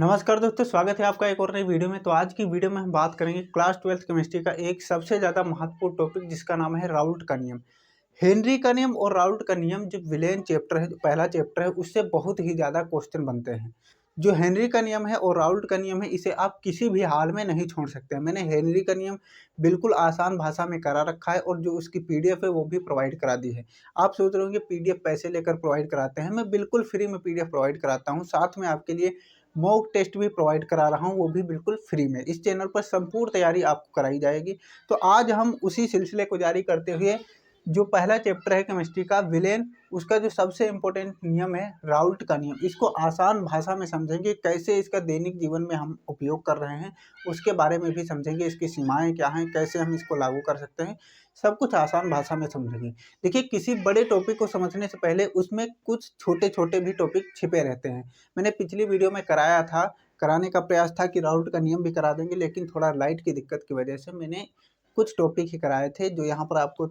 नमस्कार दोस्तों, स्वागत है आपका एक और नई वीडियो में। तो आज की वीडियो में हम बात करेंगे क्लास 12th केमिस्ट्री का एक सबसे ज़्यादा महत्वपूर्ण टॉपिक, जिसका नाम है राउल्ट का नियम। हेनरी का नियम और राउल्ट का नियम जो विलेन चैप्टर है, जो पहला चैप्टर है, उससे बहुत ही ज़्यादा क्वेश्चन बनते हैं। जो हेनरी का नियम है और राउल्ट का नियम है, इसे आप किसी भी हाल में नहीं छोड़ सकते हैं। मैंने हेनरी का नियम बिल्कुल आसान भाषा में करा रखा है और जो उसकी पीडीएफ है वो भी प्रोवाइड करा दी है। आप सोच रहे होंगे पीडीएफ पैसे लेकर प्रोवाइड कराते हैं। मैं बिल्कुल फ्री में पीडीएफ प्रोवाइड कराता हूँ, साथ में आपके लिए मॉक टेस्ट भी प्रोवाइड करा रहा हूँ, वो भी बिल्कुल फ्री में। इस चैनल पर संपूर्ण तैयारी आपको कराई जाएगी। तो आज हम उसी सिलसिले को जारी करते हुए जो पहला चैप्टर है केमिस्ट्री का विलेन, उसका जो सबसे इम्पोर्टेंट नियम है राउल्ट का नियम, इसको आसान भाषा में समझेंगे। कैसे इसका दैनिक जीवन में हम उपयोग कर रहे हैं उसके बारे में भी समझेंगे। इसकी सीमाएं क्या हैं, कैसे हम इसको लागू कर सकते हैं, सब कुछ आसान भाषा में समझेंगे। देखिए, किसी बड़े टॉपिक को समझने से पहले उसमें कुछ छोटे छोटे भी टॉपिक छिपे रहते हैं। मैंने पिछली वीडियो में कराने का प्रयास था कि राउल्ट का नियम भी करा देंगे, लेकिन थोड़ा लाइट की दिक्कत की वजह से मैंने कुछ टॉपिक ही कराए थे। जो यहाँ पर आपको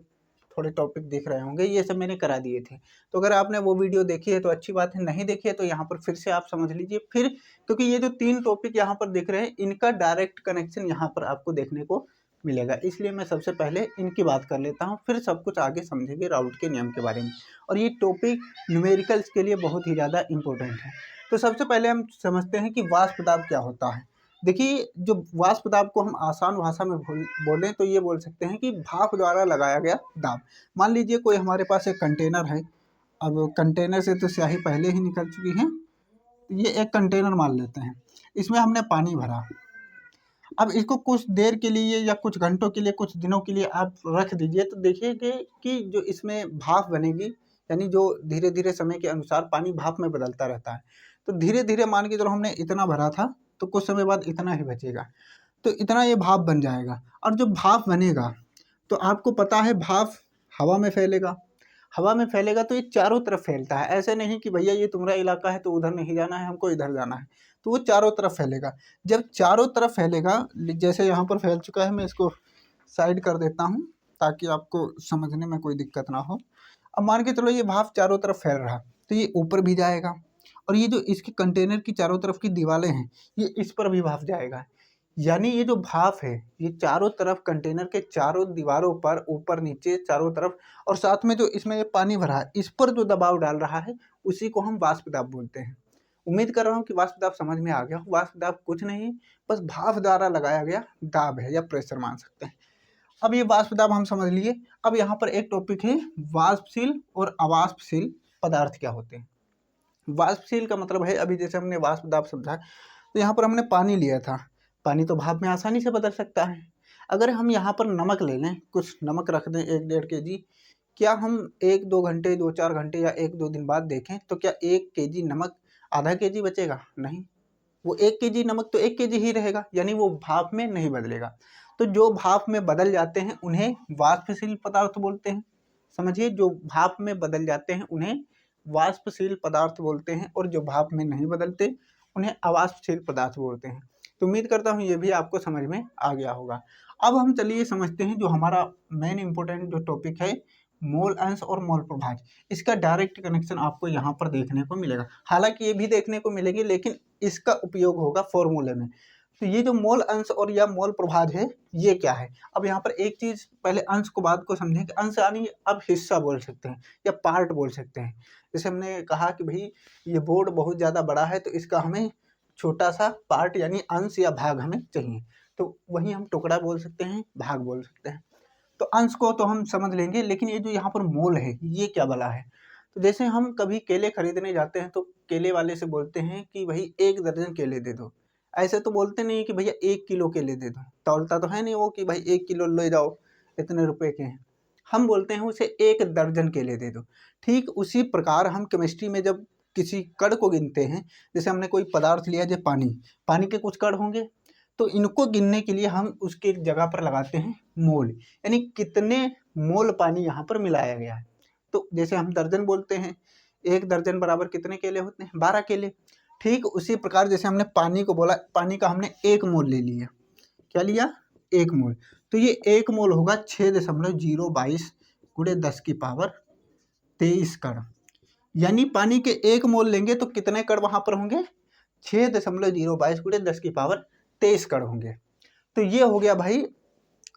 थोड़े टॉपिक दिख रहे होंगे, ये सब मैंने करा दिए थे। तो अगर आपने वो वीडियो देखी है तो अच्छी बात है, नहीं देखी है तो यहाँ पर फिर से आप समझ लीजिए फिर, क्योंकि ये जो 3 टॉपिक यहाँ पर दिख रहे हैं, इनका डायरेक्ट कनेक्शन यहाँ पर आपको देखने को मिलेगा। इसलिए मैं सबसे पहले इनकी बात कर लेता हूँ, फिर सब कुछ आगे समझेंगे राउल्ट के नियम के बारे में। और ये टॉपिक न्यूमेरिकल्स के लिए बहुत ही ज़्यादा इंपॉर्टेंट है। तो सबसे पहले हम समझते हैं कि वाष्प दाब क्या होता है। देखिए, जो वाष्प दाब को हम आसान भाषा में बोलें तो ये बोल सकते हैं कि भाप द्वारा लगाया गया दाब। मान लीजिए कोई हमारे पास एक कंटेनर है। अब कंटेनर से तो स्याही पहले ही निकल चुकी है। ये एक कंटेनर मान लेते हैं, इसमें हमने पानी भरा। अब इसको कुछ देर के लिए या कुछ घंटों के लिए, कुछ दिनों के लिए आप रख दीजिए, तो देखिए कि जो इसमें भाप बनेगी, यानी जो धीरे धीरे समय के अनुसार पानी भाप में बदलता रहता है। तो धीरे धीरे मान के चलो हमने इतना भरा था, तो कुछ समय बाद इतना ही बचेगा, तो इतना ये भाप बन जाएगा। और जो भाप बनेगा, तो आपको पता है भाप हवा में फैलेगा। हवा में फैलेगा तो ये चारों तरफ फैलता है। ऐसे नहीं कि भैया ये तुम्हारा इलाका है तो उधर नहीं जाना है, हमको इधर जाना है। तो वो चारों तरफ फैलेगा। जब चारों तरफ फैलेगा, जैसे यहाँ पर फैल चुका है, मैं इसको साइड कर देता हूँ ताकि आपको समझने में कोई दिक्कत ना हो। अब मान के चलो ये भाप चारों तरफ फैल रहा, तो ये ऊपर भी जाएगा। और ये जो इसके कंटेनर की चारों तरफ की दीवारें हैं, ये इस पर भी भाप जाएगा। यानी ये जो भाप है, ये चारों तरफ कंटेनर के चारों दीवारों पर, ऊपर नीचे चारों तरफ, और साथ में जो इसमें ये पानी भरा है, इस पर जो दबाव डाल रहा है, उसी को हम वाष्प दाब बोलते हैं। उम्मीद कर रहा हूँ कि वाष्प दाब समझ में आ गया हो। वाष्प दाब कुछ नहीं, बस भाप द्वारा लगाया गया दाब है, या प्रेशर मान सकते हैं। अब ये वाष्प दाब हम समझ लिए। अब यहाँ पर एक टॉपिक है, वाष्पशील और अवाष्पशील पदार्थ क्या होते हैं। वाष्पशील का मतलब है, अभी जैसे हमने वाष्प दाब समझा, तो यहाँ पर हमने पानी लिया था। पानी तो भाप में आसानी से बदल सकता है। अगर हम यहाँ पर नमक ले लें, कुछ नमक रख दें 1-1.5 kg, क्या हम 1-2 घंटे, 2-4 घंटे या 1-2 दिन बाद देखें तो क्या 1 kg नमक आधा kg बचेगा? नहीं, वो 1 kg नमक तो 1 kg ही रहेगा, यानी वो भाप में नहीं बदलेगा। तो जो भाप में बदल जाते हैं उन्हें वाष्पशील पदार्थ बोलते हैं। समझिए, जो भाप में बदल जाते हैं उन्हें वाष्पशील पदार्थ बोलते हैं, और जो भाप में नहीं बदलते उन्हें अवाष्पशील पदार्थ बोलते हैं। तो उम्मीद करता हूँ ये भी आपको समझ में आ गया होगा। अब हम चलिए समझते हैं जो हमारा मेन इंपॉर्टेंट जो टॉपिक है, मोल अंश और मोल प्रभाज। इसका डायरेक्ट कनेक्शन आपको यहाँ पर देखने को मिलेगा। हालांकि ये भी देखने को मिलेगी, लेकिन इसका उपयोग होगा फॉर्मूले में। तो ये जो मोल अंश और या मोल प्रभाज है, ये क्या है। अब यहाँ पर एक चीज़, पहले अंश को बात को समझें कि अंश यानी अब हिस्सा बोल सकते हैं या पार्ट बोल सकते हैं। जैसे हमने कहा कि भाई ये बोर्ड बहुत ज़्यादा बड़ा है, तो इसका हमें छोटा सा पार्ट यानी अंश या भाग हमें चाहिए, तो वही हम टुकड़ा बोल सकते हैं, भाग बोल सकते हैं। तो अंश को तो हम समझ लेंगे, लेकिन ये जो यहाँ पर मोल है, ये क्या बला है। तो जैसे हम कभी केले खरीदने जाते हैं तो केले वाले से बोलते हैं कि भाई 1 दर्जन केले दे दो। ऐसे तो बोलते नहीं कि भैया 1 किलो केले दे दो, तौलता तो है नहीं वो कि भाई 1 किलो ले जाओ, इतने रुपए के हैं। हम बोलते हैं उसे 1 दर्जन केले दे दो। ठीक उसी प्रकार हम केमिस्ट्री में जब किसी कण को गिनते हैं, जैसे हमने कोई पदार्थ लिया, जैसे पानी के कुछ कण होंगे, तो इनको गिनने के लिए हम उसके जगह पर लगाते हैं मोल, यानी कितने मोल पानी यहाँ पर मिलाया गया है। तो जैसे हम दर्जन बोलते हैं, 1 दर्जन बराबर कितने केले होते हैं? 12 केले। ठीक उसी प्रकार जैसे हमने पानी को बोला, पानी का हमने 1 मोल ले लिया। क्या लिया? 1 मोल। तो ये 1 मोल होगा 6.022 गुणे 10 की पावर 23 कण। यानी पानी के 1 मोल लेंगे तो कितने कण वहाँ पर होंगे? 6.022 × 10⁻23 कण होंगे। तो ये हो गया भाई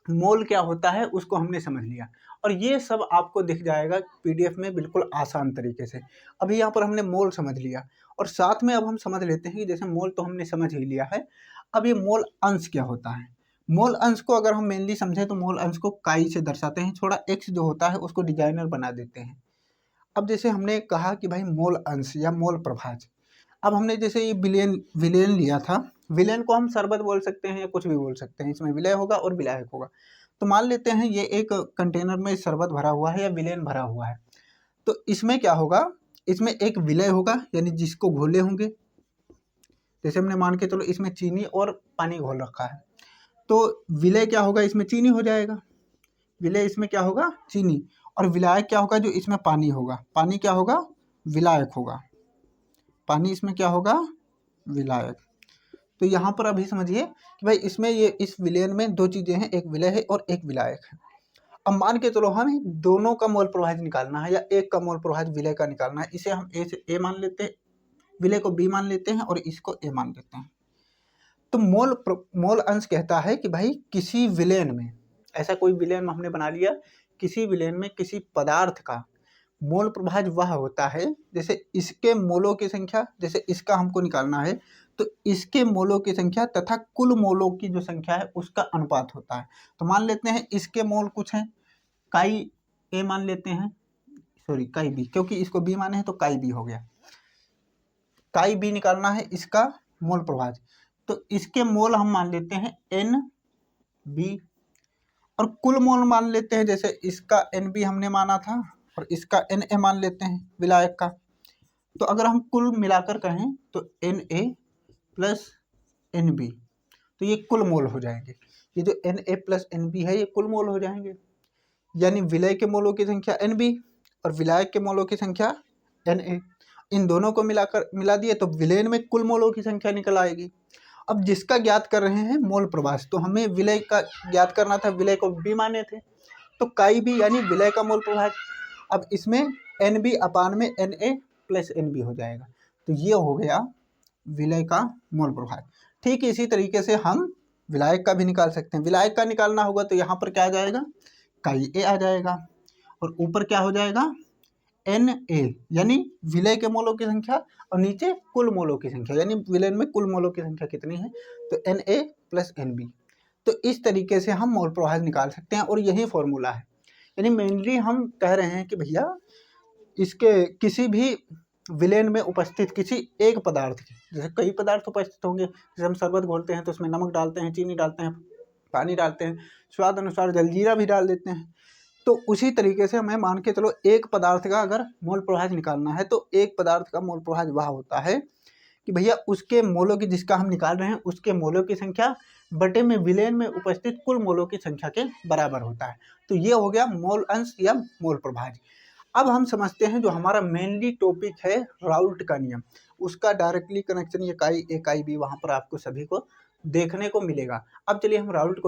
मोल क्या होता है उसको हमने समझ लिया, और ये सब आपको दिख जाएगा पीडीएफ में बिल्कुल आसान तरीके से। अभी यहाँ पर हमने मोल समझ लिया, और साथ में अब हम समझ लेते हैं कि जैसे मोल तो हमने समझ ही लिया है, अब ये मोल अंश क्या होता है। मोल अंश को अगर हम मेनली समझें तो मोल अंश को काई से दर्शाते हैं, थोड़ा एक्स जो होता है उसको डिजाइनर बना देते हैं। अब जैसे हमने कहा कि भाई मोल अंश या मोल प्रभाज, अब हमने जैसे ये विलेन लिया था, विलेन को हम शरबत बोल सकते हैं या कुछ भी बोल सकते हैं, इसमें विलय होगा और विलायक होगा। तो मान लेते हैं ये एक कंटेनर में शरबत भरा हुआ है या विलेन भरा हुआ है, तो इसमें क्या होगा, इसमें एक विलय होगा यानी जिसको घोले होंगे। जैसे हमने मान के चलो इसमें चीनी और पानी घोल रखा है, तो विलय क्या होगा, इसमें चीनी हो जाएगा, विलय इसमें क्या होगा, चीनी। और विलायक क्या होगा, जो इसमें पानी होगा, पानी क्या होगा, विलायक होगा, पानी इसमें क्या होगा, विलायक। तो यहाँ पर अभी समझिए कि भाई इसमें ये इस विलयन में दो चीजें हैं, एक विलय है और एक विलायक है। अब मान के चलो हमें दोनों का मोल प्रभाज निकालना है या एक का मोल प्रभाज विलय का निकालना है, इसे हम ए से ए मान लेते हैं, विलय को बी मान लेते हैं और इसको ए मान लेते हैं। तो मोल अंश कहता है कि भाई किसी विलयन में, ऐसा कोई विलयन हमने बना लिया, किसी विलयन में किसी पदार्थ का मोल प्रभाज वह होता है, जैसे इसके मोलों की संख्या, जैसे इसका हमको निकालना है तो इसके मोलों की संख्या तथा कुल मोलों की जो संख्या है उसका अनुपात होता है। तो मान लेते हैं इसके मोल कुछ हैं, काई ए मान लेते हैं, सॉरी काई बी, क्योंकि इसको बी माने हैं तो काई बी हो गया, काई बी निकालना है इसका मोल प्रभाज। तो इसके मोल हम मान लेते हैं एन बी, और कुल मोल मान लेते हैं, जैसे इसका एन बी हमने माना था और इसका एन ए मान लेते हैं विलायक का। तो अगर हम कुल मिलाकर कहें तो N A plus N B, तो ये कुल मोल हो जाएंगे, ये जो N A plus N B है ये कुल मोल हो जाएंगे, यानी विलय के मोलों की संख्या एन बी और विलायक के मोलों की संख्या एन ए। इन दोनों को मिला दिए तो विलयन में कुल मोलों की संख्या निकल आएगी। अब जिसका ज्ञात कर रहे हैं मोल प्रभाज, तो हमें विलय का ज्ञात करना था, विलय को बी माने थे, तो काई बी यानी विलय का मोल प्रभाज। अब इसमें एन बी अपान में N A plus N B हो जाएगा, तो ये हो गया विलय का मोल प्रभाज। ठीक इसी तरीके से हम विलायक का भी निकाल सकते हैं। विलायक का निकालना होगा तो यहाँ पर क्या आ जाएगा, काई ए आ जाएगा, और ऊपर क्या हो जाएगा, एन ए यानी विलय के मोलों की संख्या, और नीचे कुल मोलों की संख्या, यानी विलयन में कुल मोलों की संख्या कितनी है, तो N A plus N B. तो इस तरीके से हम मोल प्रभाज निकाल सकते हैं, और यही फॉर्मूला है। यानी मेनली हम कह रहे हैं कि भैया इसके किसी भी विलयन में उपस्थित किसी एक पदार्थ की, जैसे कई पदार्थ उपस्थित होंगे, जैसे हम शरबत घोलते हैं तो उसमें नमक डालते हैं, चीनी डालते हैं, पानी डालते हैं, स्वाद अनुसार जलजीरा भी डाल देते हैं। तो उसी तरीके से हमें मान के चलो एक पदार्थ का अगर मोल प्रभाज निकालना है तो एक पदार्थ का मोल प्रभाज वह होता है कि भैया उसके मोलों की, जिसका हम निकाल रहे हैं उसके मोलों की संख्या बटे में विलयन में उपस्थित कुल मोलों की संख्या के बराबर होता है। तो ये हो गया मोल अंश या मोल प्रभाज। अब हम समझते हैं जो हमारा मेनली टॉपिक है राउल्ट का नियम, उसका डायरेक्टली कनेक्शन ये काई बी वहाँ पर आपको सभी को देखने को मिलेगा। अब चलिए हम राउल्ट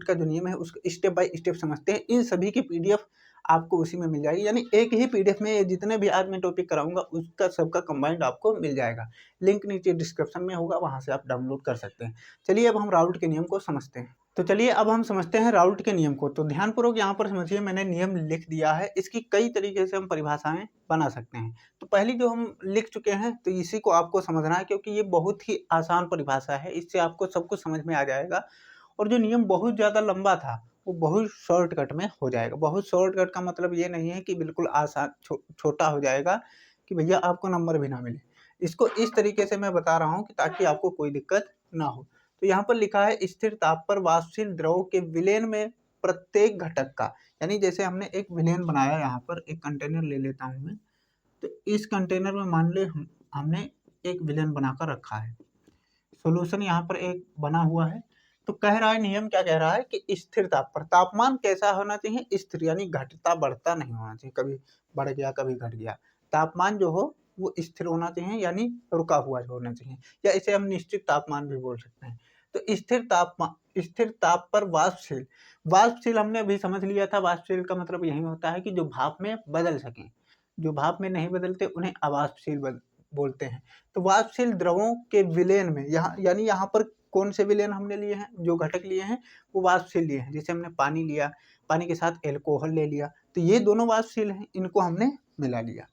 का जो नियम है उसको स्टेप बाय स्टेप समझते हैं। इन सभी की पीडीएफ आपको उसी में मिल जाएगी, यानी एक ही पीडीएफ में ये जितने भी आज मैं टॉपिक कराऊंगा उसका सबका कंबाइंड आपको मिल जाएगा। लिंक नीचे डिस्क्रिप्शन में होगा, वहाँ से आप डाउनलोड कर सकते हैं। चलिए अब हम राउल्ट के नियम को समझते हैं। तो चलिए अब हम समझते हैं राउल्ट के नियम को। तो ध्यानपूर्वक यहाँ पर समझिए, मैंने नियम लिख दिया है, इसकी कई तरीके से हम परिभाषाएं बना सकते हैं। तो पहली जो हम लिख चुके हैं तो इसी को आपको समझना है, क्योंकि ये बहुत ही आसान परिभाषा है, इससे आपको सब कुछ समझ में आ जाएगा। और जो नियम बहुत ज़्यादा लंबा था वो बहुत शॉर्टकट में हो जाएगा। बहुत शॉर्टकट का मतलब ये नहीं है कि बिल्कुल आसान छोटा हो जाएगा कि भैया आपको नंबर भी ना मिले। इसको इस तरीके से मैं बता रहा हूँ कि ताकि आपको कोई दिक्कत ना हो। तो यहाँ पर लिखा है स्थिर ताप पर वाष्पशील द्रव के विलयन में प्रत्येक घटक का, यानी जैसे हमने एक विलयन बनाया, यहाँ पर एक कंटेनर ले लेता हूँ मैं, तो इस कंटेनर में मान ले हमने एक विलयन बनाकर रखा है, सॉल्यूशन यहाँ पर एक बना हुआ है। तो कह रहा है नियम, क्या कह रहा है कि स्थिर ताप पर तापमान कैसा होना चाहिए, स्थिर, यानी घटता बढ़ता नहीं होना चाहिए, कभी बढ़ गया कभी घट गया। तापमान जो हो वो स्थिर होना चाहिए, यानी रुका हुआ होना चाहिए, या इसे हम निश्चित तापमान भी बोल सकते हैं। तो स्थिर ताप पर वाष्पशील हमने अभी समझ लिया था। वाष्पशील का मतलब यही होता है कि जो भाप में बदल सकें, जो भाप में नहीं बदलते उन्हें अवाष्पशील बोलते हैं। तो वाष्पशील द्रवों के विलयन में यहाँ यानी यहाँ पर कौन से विलयन हमने लिए हैं, जो घटक लिए हैं वो वाष्पशील लिए हैं। जैसे हमने पानी लिया, पानी के साथ एल्कोहल ले लिया, तो ये दोनों वाष्पशील हैं, इनको हमने मिला लिया।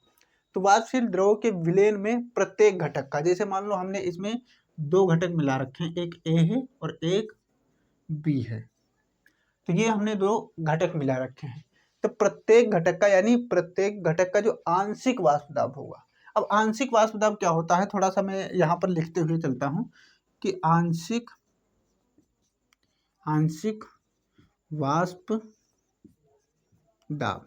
तो वाष्पशील द्रव के विलयन में प्रत्येक घटक का, जैसे मान लो हमने इसमें 2 घटक मिला रखे हैं, एक ए है और एक बी है, तो ये हमने 2 घटक मिला रखे हैं। तो प्रत्येक घटक का यानी प्रत्येक घटक का जो आंशिक वाष्प दाब होगा। अब आंशिक वाष्प दाब क्या होता है, थोड़ा सा मैं यहाँ पर लिखते हुए चलता हूँ कि आंशिक वाष्प दाब,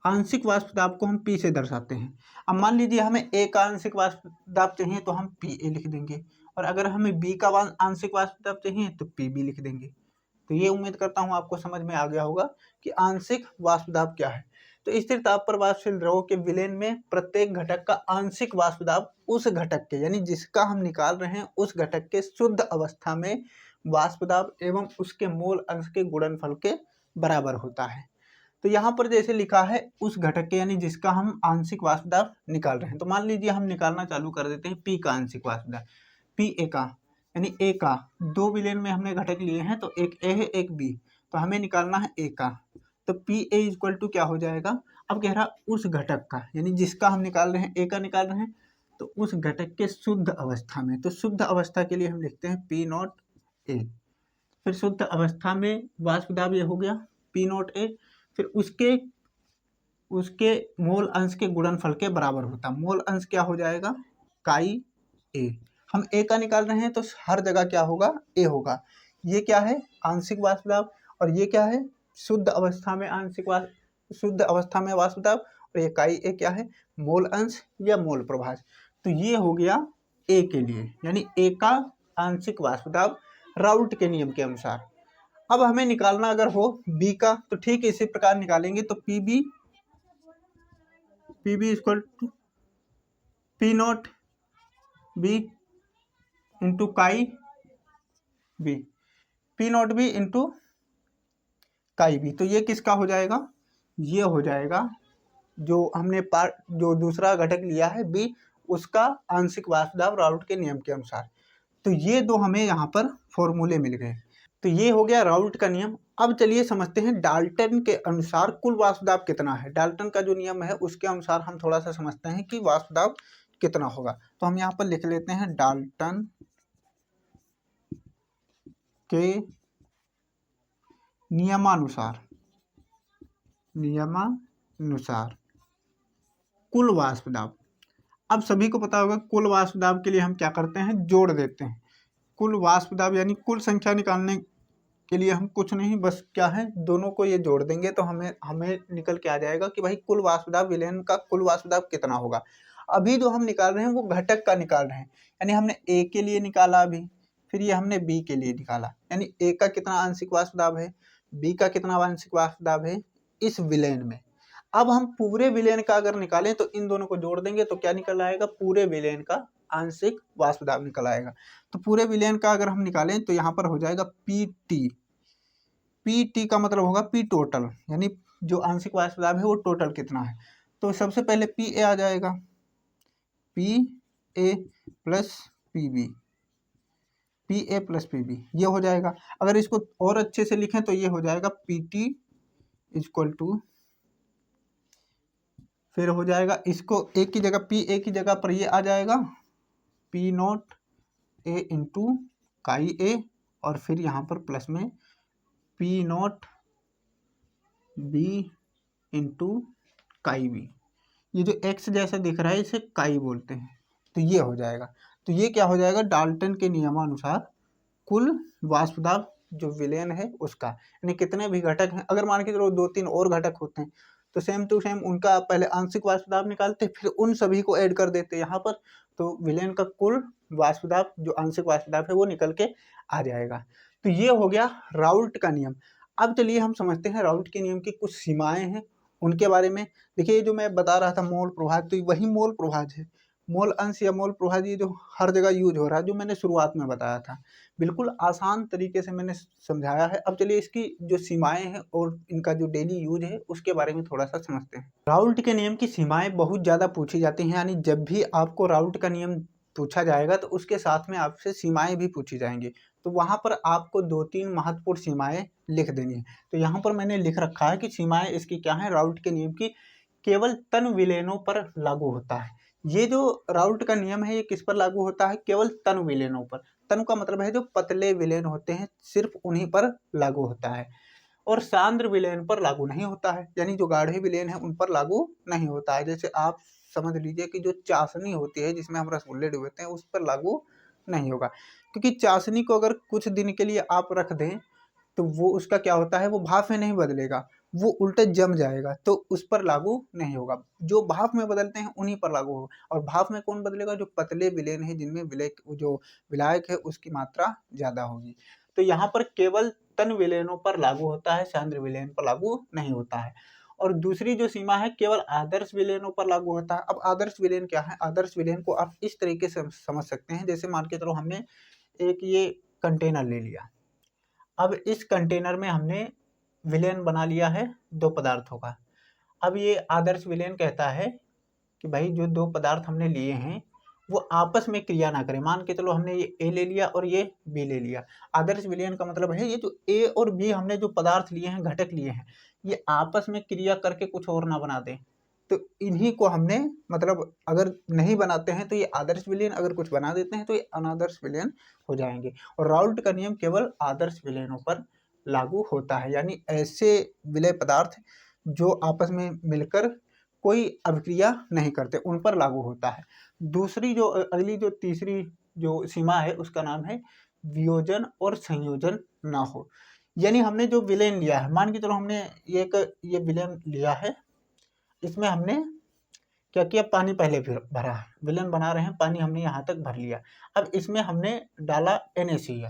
आंशिक वाष्प दाब को हम P से दर्शाते हैं। अब मान लीजिए हमें A का आंशिक वाष्प दाब चाहिए तो हम PA लिख देंगे, और अगर हमें B का आंशिक वाष्प दाब चाहिए तो PB लिख देंगे। तो ये उम्मीद करता हूँ आपको समझ में आ गया होगा कि आंशिक वाष्प दाब क्या है। तो स्थिर ताप पर वाष्पशील द्रवों के विलयन में प्रत्येक घटक का आंशिक वाष्प दाब उस घटक के यानी जिसका हम निकाल रहे हैं उस घटक के शुद्ध अवस्था में वाष्प दाब एवं उसके मोल अंश के गुणनफल के बराबर होता है। तो यहाँ पर जैसे लिखा है उस घटक के यानी जिसका हम आंशिक वाष्प दाब निकाल रहे हैं, तो मान लीजिए हम निकालना चालू कर देते हैं P का आंशिक वाष्प दाब, PA का यानी A का, 2 विलयन में हमने घटक लिए हैं तो एक A है एक B, तो हमें निकालना है A का। तो PA इक्वल टू क्या हो जाएगा, अब कह रहा उस घटक का यानी जिसका हम निकाल रहे हैं A का निकाल रहे हैं, तो उस घटक के शुद्ध अवस्था में, तो शुद्ध अवस्था के लिए हम लिखते हैं P नॉट A। फिर शुद्ध अवस्था में वाष्प दाब ये हो गया P नॉट A, फिर उसके मोल अंश के गुणनफल के बराबर होता। मोल अंश क्या हो जाएगा, काई ए। हम ए का निकाल रहे हैं तो हर जगह क्या होगा, ए होगा। ये क्या है, आंशिक वाष्प दाब, और ये क्या है, शुद्ध अवस्था में शुद्ध अवस्था में वाष्प दाब, और ये काई ए क्या है, मोल अंश या मोल प्रभाज। तो ये हो गया ए के लिए, यानी ए का आंशिक वाष्प दाब राउल्ट के नियम के अनुसार। अब हमें निकालना अगर हो बी का, तो ठीक इसी प्रकार निकालेंगे। तो P B equal to P naught B into chi B, P naught B into chi B. तो ये किसका हो जाएगा, ये हो जाएगा जो हमने जो दूसरा घटक लिया है बी, उसका आंशिक वाष्प दाब राउल्ट के नियम के अनुसार। तो ये दो हमें यहाँ पर फॉर्मूले मिल गए। तो ये हो गया राउल्ट का नियम। अब चलिए समझते हैं डाल्टन के अनुसार कुल वाष्प दाब कितना है। डाल्टन का जो नियम है उसके अनुसार हम थोड़ा सा समझते हैं कि वाष्प दाब कितना होगा। तो हम यहाँ पर लिख लेते हैं डाल्टन के नियमानुसार कुल वाष्प दाब। अब सभी को पता होगा कुल वाष्प दाब के लिए हम क्या करते हैं, जोड़ देते हैं। कुल वाष्प दाब यानी कुल संख्या निकालने के लिए हम कुछ नहीं, बस क्या है, दोनों को ये जोड़ देंगे तो हमें निकल के आ जाएगा कि भाई कुल वाष्प दाब विलयन का कुल वाष्प दाब कितना होगा। अभी जो हम निकाल रहे हैं वो घटक का निकाल रहे हैं, यानी हमने ए के लिए निकाला अभी, फिर ये हमने बी के लिए निकाला, यानी ए का कितना आंशिक वाष्प दाब है, बी का कितना आंशिक वाष्प दाब है इस विलयन में। अब हम पूरे विलयन का अगर निकालें तो इन दोनों को जोड़ देंगे तो क्या निकल आएगा, पूरे विलयन का आंशिक वाष्प दाब निकल आएगा। तो पूरे विलयन का अगर हम निकालें तो यहाँ पर हो जाएगा पी का मतलब होगा पी टोटल, यानी जो आंशिक वाष्प दाब है वो टोटल कितना है। तो सबसे पहले पी ए आ जाएगा, P A plus P B, P A plus P B, ये हो जाएगा। अगर इसको और अच्छे से लिखें तो ये हो जाएगा पी टी इक्वल टू, फिर हो जाएगा इसको एक की जगह पी ए की जगह पर ये आ जाएगा पी नॉट ए इंटू काई ए, और फिर यहाँ पर प्लस में P naught B into chi B. ये जो एक्स जैसा दिख रहा है इसे काई बोलते हैं। तो ये हो जाएगा, तो ये क्या हो जाएगा, डाल्टन के नियमानुसार कुल वाष्प दाब जो विलयन है उसका, यानी कितने भी घटक हैं, अगर मान के चलो 2-3 और घटक होते हैं तो सेम टू सेम उनका पहले आंशिक वाष्प दाब निकालते फिर उन सभी को ऐड कर देते यहाँ पर, तो विलयन का कुल वाष्प दाब जो आंशिक वाष्प दाब है वो निकल के आ जाएगा। तो ये हो गया राउल्ट का नियम। अब चलिए हम समझते हैं राउल्ट के नियम की कुछ सीमाएं हैं उनके बारे में। देखिए जो मैं बता रहा था मोल प्रभाज, तो वही मोल प्रभाज है, मोल अंश या मोल प्रभाव ये जो हर जगह यूज हो रहा है, जो मैंने शुरुआत में बताया था, बिल्कुल आसान तरीके से मैंने समझाया है। अब चलिए इसकी जो सीमाएं हैं और इनका जो डेली यूज है उसके बारे में थोड़ा सा समझते हैं। राउल्ट के नियम की सीमाएं बहुत ज़्यादा पूछी जाती हैं, यानी जब भी आपको राउल्ट का नियम पूछा जाएगा तो उसके साथ में आपसे सीमाएं भी पूछी जाएंगी। तो वहाँ पर आपको 2-3 महत्वपूर्ण सीमाएं लिख देनी है। तो यहाँ पर मैंने लिख रखा है कि सीमाएं इसकी क्या है। राउल्ट के नियम की केवल तन विलेनों पर लागू होता है। ये जो राउल्ट का नियम है ये किस पर लागू होता है? केवल तन विलेनों पर। तन का मतलब है जो पतले विलेन होते हैं, सिर्फ उन्हीं पर लागू होता है, और सांद्र विलेन पर लागू नहीं होता है, यानी जो गाढ़े विलेन है उन पर लागू नहीं होता है। जैसे आप समझ लीजिए कि जो चाशनी होती है जिसमें हम रसगुल्ले डुबोते हैं उस पर लागू नहीं होगा, क्योंकि चाशनी को अगर कुछ दिन के लिए आप रख दें तो वो उसका क्या होता है, वो भाप में नहीं बदलेगा, वो उल्टे जम जाएगा, तो उस पर लागू नहीं होगा। जो भाप में बदलते हैं उन्हीं पर लागू होगा। और भाप में कौन बदलेगा? जो पतले विलेन है जिनमें जो विलायक है उसकी मात्रा ज़्यादा होगी। तो यहाँ पर केवल तन विलेनों पर लागू होता है, सांद्र विलेन पर लागू नहीं होता है। और दूसरी जो सीमा है केवल आदर्श विलेनों पर लागू होता है। अब आदर्श विलेन क्या है? आदर्श विलेन को आप इस तरीके से समझ सकते हैं, जैसे मान के चलो हमने एक ये कंटेनर ले लिया। अब इस कंटेनर में हमने विलेन बना लिया है 2 पदार्थों का। अब ये आदर्श विलेन कहता है कि भाई जो 2 पदार्थ हमने लिए हैं वो आपस में क्रिया ना करें। मान के चलो हमने ये ए ले लिया और ये बी ले लिया। आदर्श विलेन का मतलब है ये जो ए और बी हमने जो पदार्थ लिए हैं, घटक लिए हैं, ये आपस में क्रिया करके कुछ और ना बना दें। तो इन्हीं को हमने मतलब अगर नहीं बनाते हैं तो ये आदर्श विलेन, अगर कुछ बना देते हैं तो ये अनादर्श विलेन हो जाएंगे। और राउल्ट का नियम केवल आदर्श विलेनों पर लागू होता है, यानी ऐसे विलेय पदार्थ जो आपस में मिलकर कोई अभिक्रिया नहीं करते उन पर लागू होता है। दूसरी जो अगली जो तीसरी जो सीमा है उसका नाम है वियोजन और संयोजन ना हो। यानी हमने जो विलेन लिया है, मान के चलो हमने ये विलेन लिया है, इसमें हमने क्या किया, पानी पहले भरा है, विलेन बना रहे हैं, पानी हमने यहाँ तक भर लिया। अब इसमें हमने डाला NaCl।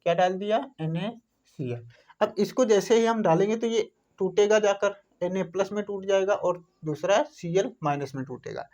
क्या डाल दिया? NaCl। अब इसको जैसे ही हम डालेंगे तो ये टूटेगा, जाकर Na+ में टूट जाएगा और दूसरा Cl- में टूटेगा।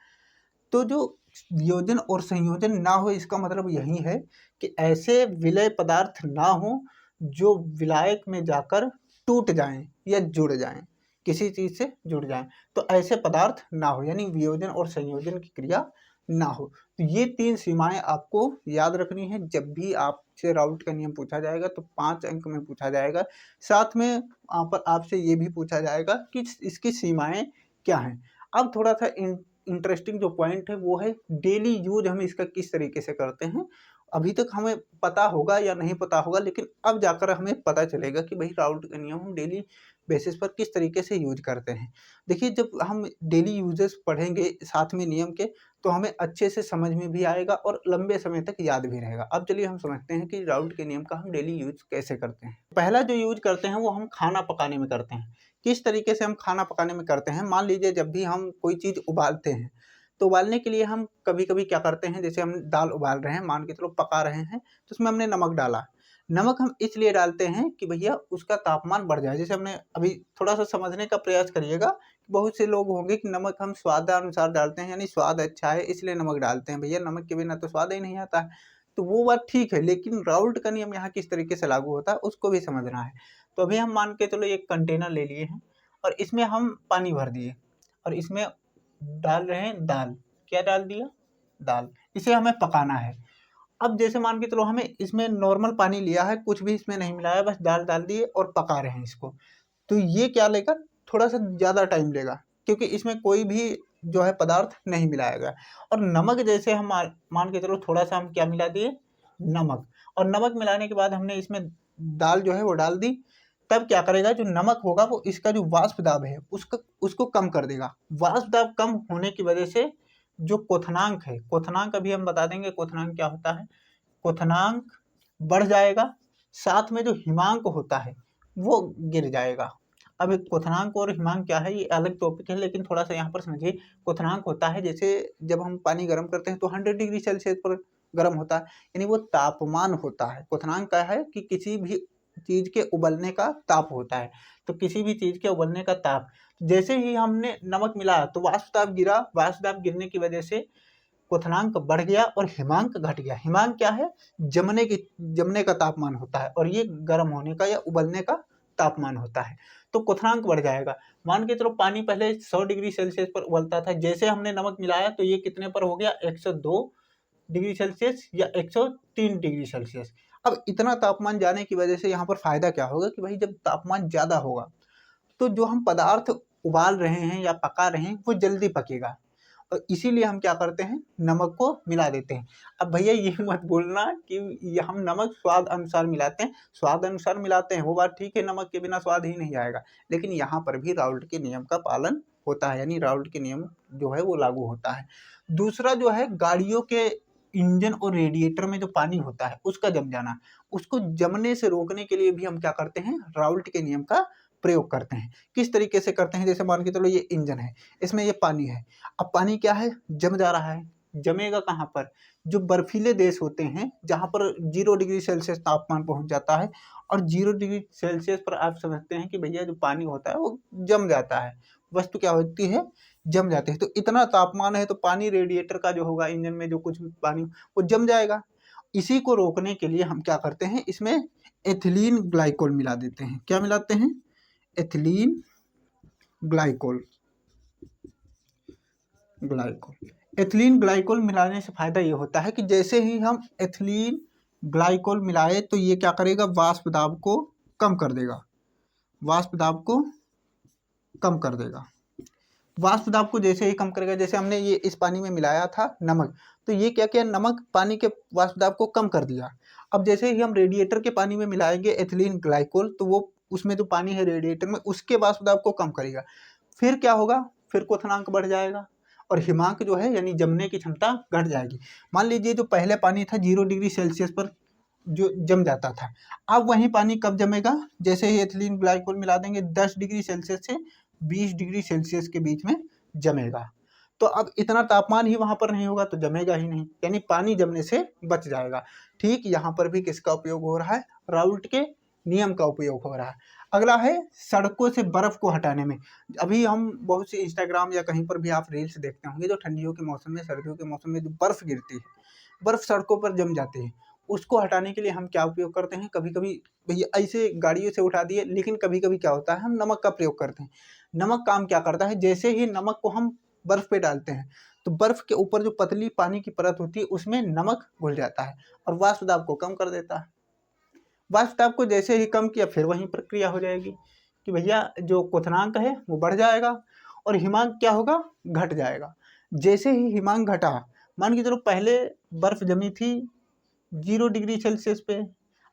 तो जो वियोजन और संयोजन ना हो इसका मतलब यही है कि ऐसे विलय पदार्थ ना हो जो विलायक में जाकर टूट जाएं या जुड़ जाएं, किसी चीज से जुड़ जाएं, तो ऐसे पदार्थ ना हो, यानी वियोजन और संयोजन की क्रिया ना हो। तो ये 3 सीमाएं आपको याद रखनी है। जब भी आपसे राउल्ट का नियम पूछा जाएगा तो 5 अंक में पूछा जाएगा। साथ में आपसे ये भी पूछा जाएगा कि इसकी सीमाएं क्या हैं। अब थोड़ा सा इंटरेस्टिंग जो पॉइंट है वो है डेली यूज हम इसका किस तरीके से करते हैं। अभी तक हमें पता होगा या नहीं पता होगा, लेकिन अब जाकर हमें पता चलेगा कि भाई राउल्ट का नियम हम डेली बेसिस पर किस तरीके से यूज करते हैं। देखिए, जब हम डेली यूजेस पढ़ेंगे साथ में नियम के तो हमें अच्छे से समझ में भी आएगा और लंबे समय तक याद भी रहेगा। अब चलिए हम समझते हैं कि राउल्ट के नियम का हम डेली यूज कैसे करते हैं। पहला जो यूज करते हैं वो हम खाना पकाने में करते हैं। किस तरीके से हम खाना पकाने में करते हैं? मान लीजिए जब भी हम कोई चीज़ उबालते हैं तो उबालने के लिए हम कभी कभी क्या करते हैं, जैसे हम दाल उबाल रहे हैं, मान के चलो पका रहे हैं, तो उसमें हमने नमक डाला। नमक हम इसलिए डालते हैं कि भैया उसका तापमान बढ़ जाए। जैसे हमने अभी थोड़ा सा समझने का प्रयास करिएगा, बहुत से लोग होंगे कि नमक हम स्वादानुसार डालते हैं, यानी स्वाद अच्छा है इसलिए नमक डालते हैं। भैया नमक के बिना तो स्वाद ही नहीं आता है। तो वो बात ठीक है, लेकिन राउल्ट का नियम यहाँ किस तरीके से लागू होता है उसको भी समझना है। तो अभी हम मान के चलो एक कंटेनर ले लिए हैं और इसमें हम पानी भर दिए और इसमें डाल रहे हैं दाल। क्या डाल दिया? दाल। इसे हमें पकाना है। अब जैसे मान के चलो हमें इसमें नॉर्मल पानी लिया है, कुछ भी इसमें नहीं मिलाया, बस दाल डाल दिए और पका रहे हैं इसको। तो ये क्या लेगा? थोड़ा सा ज़्यादा टाइम लेगा, क्योंकि इसमें कोई भी जो है पदार्थ नहीं मिलाया गया। और नमक जैसे हम मान के चलो थोड़ा सा हम क्या मिला दिए? नमक। और नमक मिलाने के बाद हमने इसमें दाल जो है वो डाल दी। तब क्या करेगा? जो नमक होगा वो इसका जो वाष्प दाब है उसको कम कर देगा। वाष्प दाब कम होने की वजह से जो क्वथनांक है, क्वथनांक अभी हम बता देंगे क्वथनांक क्या होता है, क्वथनांक बढ़ जाएगा। साथ में जो हिमांक होता है वो गिर जाएगा। अब एक क्वथनांक और हिमांक क्या है ये अलग टॉपिक है, लेकिन थोड़ा सा यहाँ पर समझिए। क्वथनांक होता है जैसे जब हम पानी गर्म करते हैं तो 100 डिग्री सेल्सियस पर गर्म होता है, यानी वो तापमान होता है। क्वथनांक क्या है कि किसी भी चीज के उबलने का ताप होता है। तो किसी भी चीज के उबलने का ताप, जैसे ही हमने नमक मिलाया तो वाष्प दाब गिरा। वाष्प दाब गिरने की वजह से क्वथनांक बढ़ गया और हिमांक घट गया। हिमांक क्या है? जमने का तापमान होता है, और ये गर्म होने का या उबलने का तापमान होता है। तो क्वथनांक बढ़ जाएगा। मान के चलो पानी पहले 100 डिग्री सेल्सियस पर उबलता था, जैसे हमने नमक मिलाया तो ये कितने पर हो गया? 102 डिग्री सेल्सियस या 103 डिग्री सेल्सियस। अब इतना तापमान जाने की वजह से यहाँ पर फायदा क्या होगा कि भाई जब तापमान ज़्यादा होगा तो जो हम पदार्थ उबाल रहे हैं या पका रहे हैं वो जल्दी पकेगा, और इसीलिए हम क्या करते हैं? नमक को मिला देते हैं। अब भैया ये मत बोलना कि ये हम नमक स्वाद अनुसार मिलाते हैं। स्वाद अनुसार मिलाते हैं वो बात ठीक है, नमक के बिना स्वाद ही नहीं आएगा, लेकिन यहाँ पर भी राउल्ट के नियम का पालन होता है, यानी राउल्ट के नियम जो है वो लागू होता है। दूसरा जो है, गाड़ियों के इंजन और रेडिएटर में जो पानी होता है उसका जम जाना, उसको जमने से रोकने के लिए भी हम क्या करते हैं? राउल्ट के नियम का प्रयोग करते हैं। किस तरीके से करते हैं? जैसे मान के चलो ये इंजन है, इसमें ये पानी है। अब पानी क्या है? जम जा रहा है। जमेगा कहाँ पर? जो बर्फीले देश होते हैं जहाँ पर 0 डिग्री सेल्सियस तापमान पहुँच जाता है, और 0 डिग्री सेल्सियस पर आप समझते हैं कि भैया जो पानी होता है वो जम जाता है। वस्तु क्या होती है? जम जाती है। तो इतना तापमान है तो पानी रेडिएटर का जो होगा, इंजन में जो कुछ भी पानी वो जम जाएगा। इसी को रोकने के लिए हम क्या करते हैं? इसमें एथिलीन ग्लाइकोल मिला देते हैं। क्या मिलाते हैं? Ethylene glycol. एथिलीन ग्लाइकोल मिलाने से फायदा ये होता है कि जैसे ही हम एथिलीन ग्लाइकोल मिलाए तो ये क्या करेगा? वाष्प दाब को कम कर देगा। वाष्प दाब को कम कर देगा। वाष्प दाब को जैसे ही कम करेगा, जैसे हमने ये इस पानी में मिलाया था नमक, तो ये क्या किया? नमक पानी के वाष्प दाब को कम कर दिया। अब जैसे ही हम रेडिएटर के पानी में मिलाएंगे एथिलीन ग्लाइकोल, तो वो उसमें जो पानी है रेडिएटर में उसके वाष्प दाब को कम करेगा। फिर क्या होगा? फिर क्वथनांक बढ़ जाएगा और हिमांक जो है यानी जमने की क्षमता घट जाएगी। मान लीजिए जो पहले पानी था 0 डिग्री सेल्सियस पर जो जम जाता था, अब वही पानी कब जमेगा? जैसे ही एथिलीन ग्लाइकोल मिला देंगे 10 डिग्री सेल्सियस से 20 डिग्री सेल्सियस के बीच में जमेगा। तो अब इतना तापमान ही वहां पर नहीं होगा तो जमेगा ही नहीं, यानी पानी जमने से बच जाएगा। ठीक यहाँ पर भी किसका उपयोग हो रहा है? राउल्ट के नियम का उपयोग हो रहा है। अगला है सड़कों से बर्फ को हटाने में। अभी हम बहुत सी इंस्टाग्राम या कहीं पर भी आप रील्स देखते होंगे, जो ठंडियों के मौसम में, सर्दियों के मौसम में जो बर्फ गिरती है, बर्फ सड़कों पर जम जाती है, उसको हटाने के लिए हम क्या उपयोग करते हैं? कभी कभी भैया ऐसे गाड़ियों से उठा दिए, लेकिन कभी कभी क्या होता है? हम नमक का प्रयोग करते हैं। नमक काम क्या करता है? जैसे ही नमक को हम बर्फ पे डालते हैं तो बर्फ के ऊपर जो पतली पानी की परत होती है उसमें नमक घुल जाता है और वाष्प दाब को कम कर देता है। वाष्प दाब को जैसे ही कम किया फिर वही प्रक्रिया हो जाएगी कि भैया जो क्वथनांक है वो बढ़ जाएगा और हिमांक क्या होगा? घट जाएगा। जैसे ही हिमांक घटा, मान के चलो पहले बर्फ जमी थी 0 डिग्री सेल्सियस पे,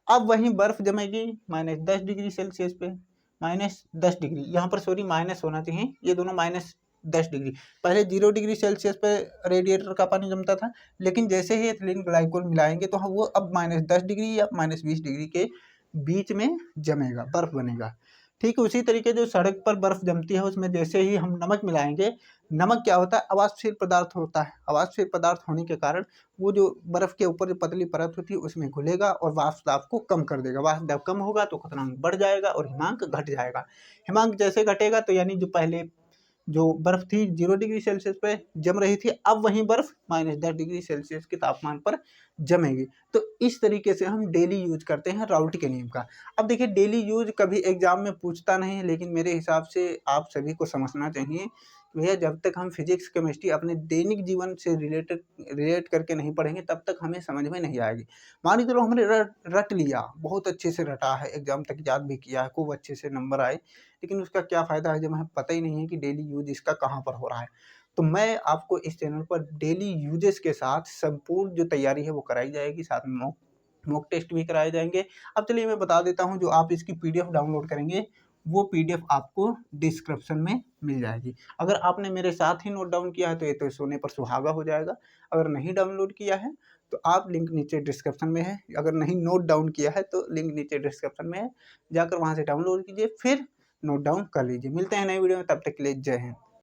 अब वहीं बर्फ जमेगी -10 डिग्री सेल्सियस पे। -10 डिग्री, यहाँ पर सॉरी माइनस होना चाहिए, ये दोनों -10 डिग्री। पहले 0 डिग्री सेल्सियस पे रेडिएटर का पानी जमता था, लेकिन जैसे ही एथिलीन ग्लाइकोल मिलाएंगे तो वो अब -10 डिग्री या -20 डिग्री के बीच में जमेगा, बर्फ बनेगा। ठीक है, उसी तरीके जो सड़क पर बर्फ जमती है उसमें जैसे ही हम नमक मिलाएंगे, नमक क्या होता है? अवाष्पशील पदार्थ होता है। अवाष्पशील पदार्थ होने के कारण वो जो बर्फ के ऊपर जो पतली परत होती है उसमें घुलेगा और वाष्प दाब को कम कर देगा। वाष्प दाब कम होगा तो क्वथनांक बढ़ जाएगा और हिमांक घट जाएगा। हिमांक जैसे घटेगा तो यानी जो पहले जो बर्फ थी 0 डिग्री सेल्सियस पे जम रही थी, अब वही बर्फ -10 डिग्री सेल्सियस के तापमान पर जमेगी। तो इस तरीके से हम डेली यूज करते हैं राउल्ट के नियम का। अब देखिए डेली यूज कभी एग्जाम में पूछता नहीं है, लेकिन मेरे हिसाब से आप सभी को समझना चाहिए भैया, जब तक हम फिजिक्स केमिस्ट्री अपने दैनिक जीवन से रिलेट करके नहीं पढ़ेंगे तब तक हमें समझ में नहीं आएगी। मान लीजिए चलो हमने रट लिया, बहुत अच्छे से रटा है, एग्जाम तक याद भी किया है, खूब अच्छे से नंबर आए, लेकिन उसका क्या फ़ायदा है जब हमें पता ही नहीं है कि डेली यूज इसका कहाँ पर हो रहा है। तो मैं आपको इस चैनल पर डेली यूजेस के साथ संपूर्ण जो तैयारी है वो कराई जाएगी, साथ में मॉक टेस्ट भी कराए जाएंगे। अब चलिए मैं बता देता हूँ, जो आप इसकी पीडीएफ डाउनलोड करेंगे वो पीडीएफ आपको डिस्क्रिप्शन में मिल जाएगी। अगर आपने मेरे साथ ही नोट डाउन किया है तो ये तो सोने पर सुहागा हो जाएगा। अगर नहीं डाउनलोड किया है तो आप लिंक नीचे डिस्क्रिप्शन में है, अगर नहीं नोट डाउन किया है तो लिंक नीचे डिस्क्रिप्शन में है, जाकर वहाँ से डाउनलोड कीजिए, फिर नोट डाउन कर लीजिए। मिलते हैं नई वीडियो में, तब तक के लिए जय हिंद।